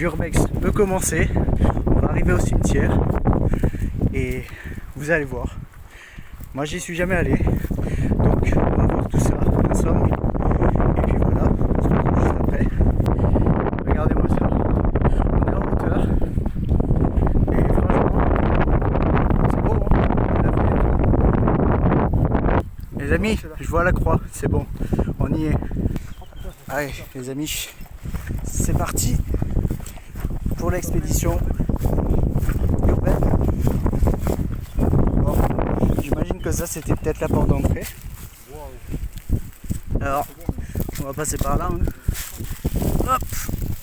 l'urbex peut commencer. On va arriver au cimetière et vous allez voir. Moi j'y suis jamais allé, donc on va voir tout ça ensemble. Et puis voilà, on se retrouve juste après. Regardez-moi ça. On est en hauteur. Et franchement, c'est beau, hein. Les amis, je vois la croix, c'est bon, on y est. Allez les amis, c'est parti pour l'expédition urbaine. Bon, j'imagine que ça c'était peut-être la porte d'entrée. Alors, on va passer par là. Hein. Hop,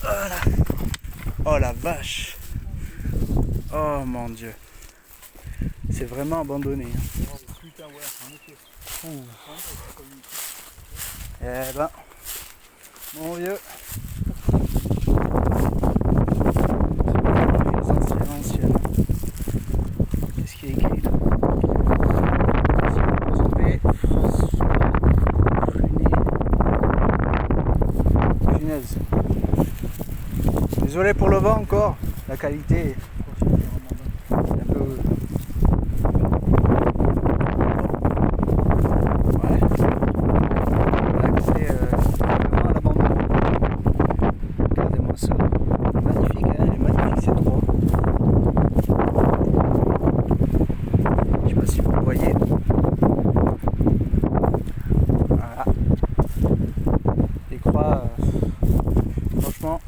voilà. Oh la vache. Oh mon dieu. C'est vraiment abandonné. Hein. Eh ben, mon vieux. Les anciennes. Qu'est-ce qu'il y a écrit là? Punaise. Désolé pour le vent encore, la qualité est un peu... Ouais. C'est vraiment à l'abandon. Regardez-moi ça. Magnifique, hein, elle est magnifique cette croix. Je sais pas si vous voyez. Voilà. Les croix, franchement,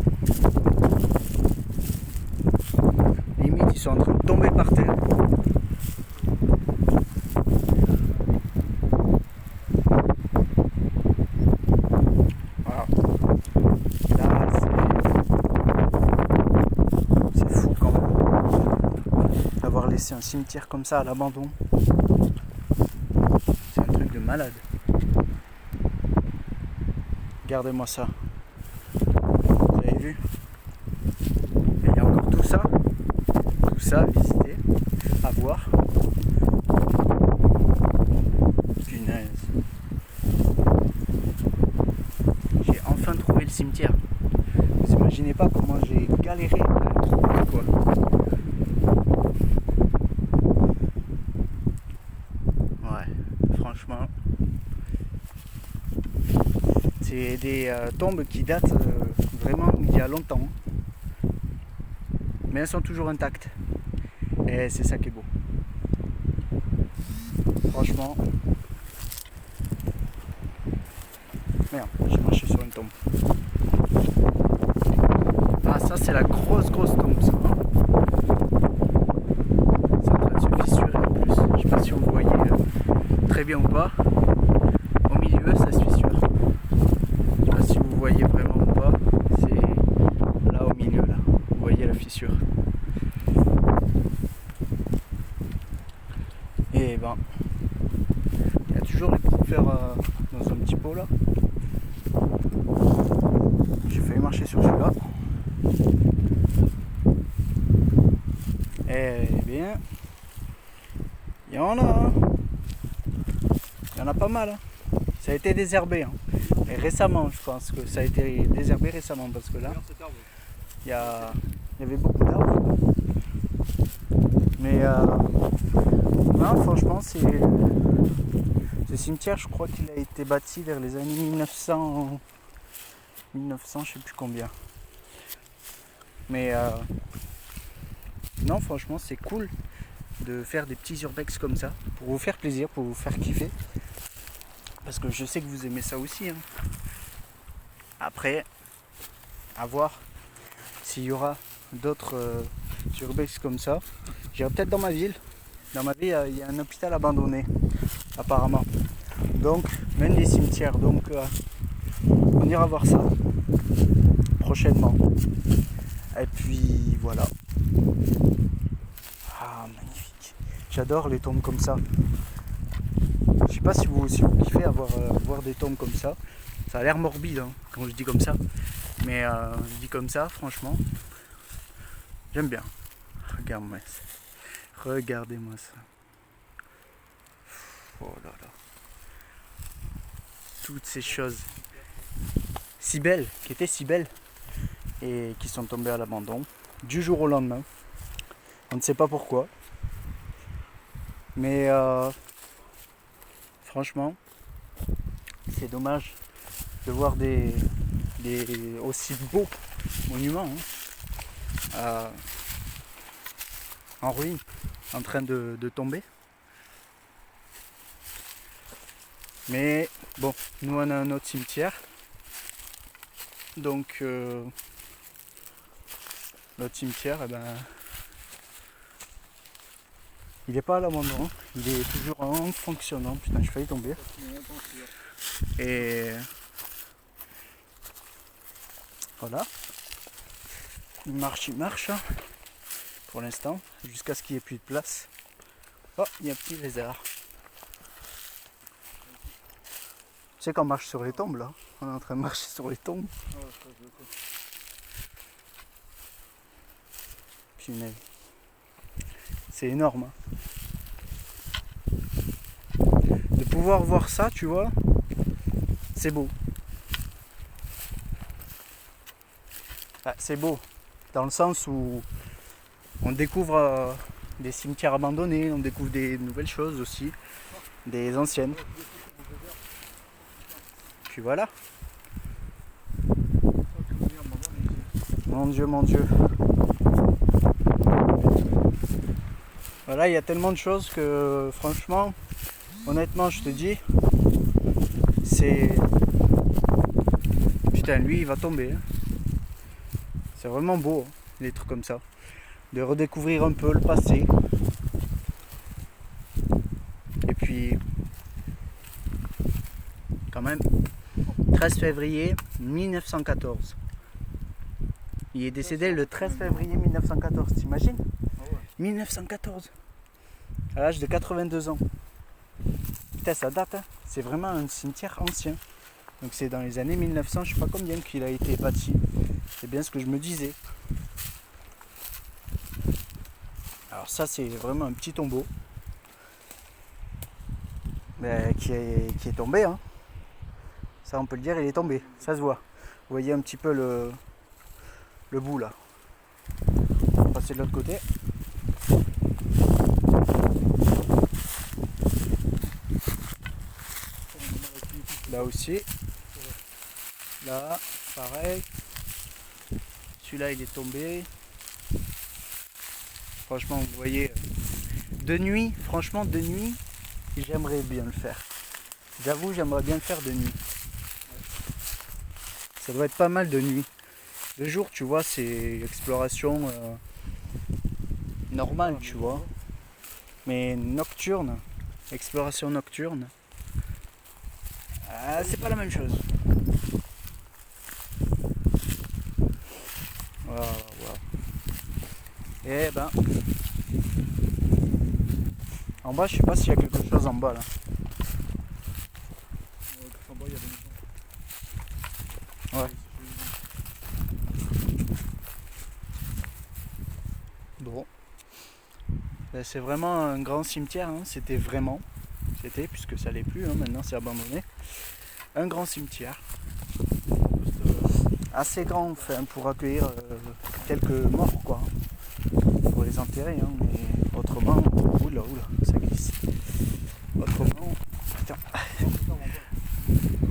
limite ils sont en train de tomber par terre. Voilà. Là, c'est fou quand même d'avoir laissé un cimetière comme ça à l'abandon. C'est un truc de malade. Regardez-moi ça. Vous avez vu? Et il y a encore tout ça à visiter, à voir. Punaise. J'ai enfin trouvé le cimetière. Vous imaginez pas comment j'ai galéré à le trouver, quoi. Ouais, franchement. C'est des tombes qui datent vraiment d'il y a longtemps. Mais elles sont toujours intactes. Et c'est ça qui est beau. Franchement. Merde, j'ai marché sur une tombe. Ah, ça c'est la grosse tombe, ça. Hein, c'est en train de se fissurer en plus. Je sais pas si vous voyez très bien ou pas. Au milieu, ça se fissure. Je sais pas si vous voyez vraiment ou pas. C'est là au milieu, là. Vous voyez la fissure. Et ben, il y a toujours les pots faire dans un petit pot là. J'ai failli marcher sur celui-là. Eh bien, il y en a. Hein. Il y en a pas mal. Hein. Ça a été désherbé. Hein. Et récemment, je pense que ça a été désherbé récemment parce que là, il y avait beaucoup d'arbres. Mais non, franchement, ce cimetière, je crois qu'il a été bâti vers les années 1900, je sais plus combien. Mais non, franchement, c'est cool de faire des petits urbex comme ça, pour vous faire plaisir, pour vous faire kiffer. Parce que je sais que vous aimez ça aussi. Hein. Après, à voir s'il y aura d'autres urbex comme ça. J'irai peut-être dans ma ville. Dans ma ville, il y a un hôpital abandonné, apparemment. Donc, même des cimetières. Donc, on ira voir ça prochainement. Et puis, voilà. Ah, magnifique. J'adore les tombes comme ça. Je sais pas si vous kiffez voir des tombes comme ça. Ça a l'air morbide hein, quand je dis comme ça. Mais je dis comme ça, franchement, j'aime bien. Regardez-moi ça. Oh là là. Toutes ces choses si belles, qui étaient si belles. et qui sont tombés à l'abandon du jour au lendemain. On ne sait pas pourquoi. Mais franchement, c'est dommage de voir des aussi beaux monuments en ruine, en train de tomber. Mais bon, nous on a un autre cimetière. Donc notre cimetière, eh ben, il n'est pas à l'abandon, il est toujours en fonctionnement. Putain, j'ai failli tomber. Et voilà. Il marche hein, pour l'instant, jusqu'à ce qu'il n'y ait plus de place. Oh, il y a un petit lézard. Tu sais qu'on marche sur les tombes là, on est en train de marcher sur les tombes. Punaise. C'est énorme. Hein. De pouvoir voir ça, tu vois, c'est beau. Ah, c'est beau, dans le sens où on découvre des cimetières abandonnés, on découvre des nouvelles choses aussi, des anciennes. Puis voilà. Mon Dieu, mon Dieu. Voilà, il y a tellement de choses que franchement, honnêtement, je te dis, c'est... Putain, lui, il va tomber. Hein. C'est vraiment beau, hein, les trucs comme ça. De redécouvrir un peu le passé. Et puis, quand même, 13 février 1914. Il est décédé le 13 février 1914, t'imagines ? 1914, à l'âge de 82 ans. Putain, ça date, hein. C'est vraiment un cimetière ancien. Donc c'est dans les années 1900, je sais pas combien qu'il a été bâti. C'est bien ce que je me disais. Alors ça, c'est vraiment un petit tombeau qui est tombé. Hein. Ça, on peut le dire, il est tombé. Ça se voit. Vous voyez un petit peu le bout là. On va passer de l'autre côté. Là aussi. Là, pareil. Celui-là, il est tombé. Franchement, vous voyez, de nuit, franchement, de nuit, j'aimerais bien le faire. J'avoue, j'aimerais bien le faire de nuit. Ça doit être pas mal de nuit. De jour, tu vois, c'est exploration normale, tu vois. Mais nocturne, exploration nocturne, c'est pas la même chose. Wow. Et ben, en bas, je sais pas s'il y a quelque chose en bas là. En bas, il y a des maisons. Ouais. Bon. Ben, c'est vraiment un grand cimetière, hein. C'était puisque ça l'est plus, hein. Maintenant c'est abandonné. Un grand cimetière. Assez grand, enfin, pour accueillir quelques morts, quoi. Pour les enterrer, hein. Mais autrement, oula, ça glisse. Autrement, putain.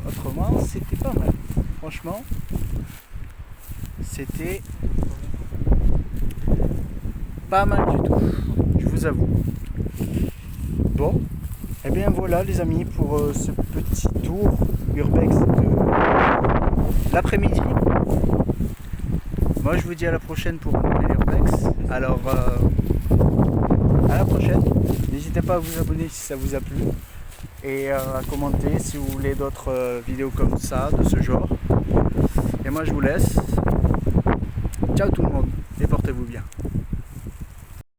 Autrement, c'était pas mal. Franchement, c'était pas mal du tout, je vous avoue. Bon, et bien voilà les amis pour ce petit tour urbex de l'après-midi. Moi je vous dis à la prochaine pour un nouvel urbex. Alors à la prochaine. N'hésitez pas à vous abonner si ça vous a plu et à commenter si vous voulez d'autres vidéos comme ça, de ce genre. Et moi je vous laisse. Ciao tout le monde et portez-vous bien.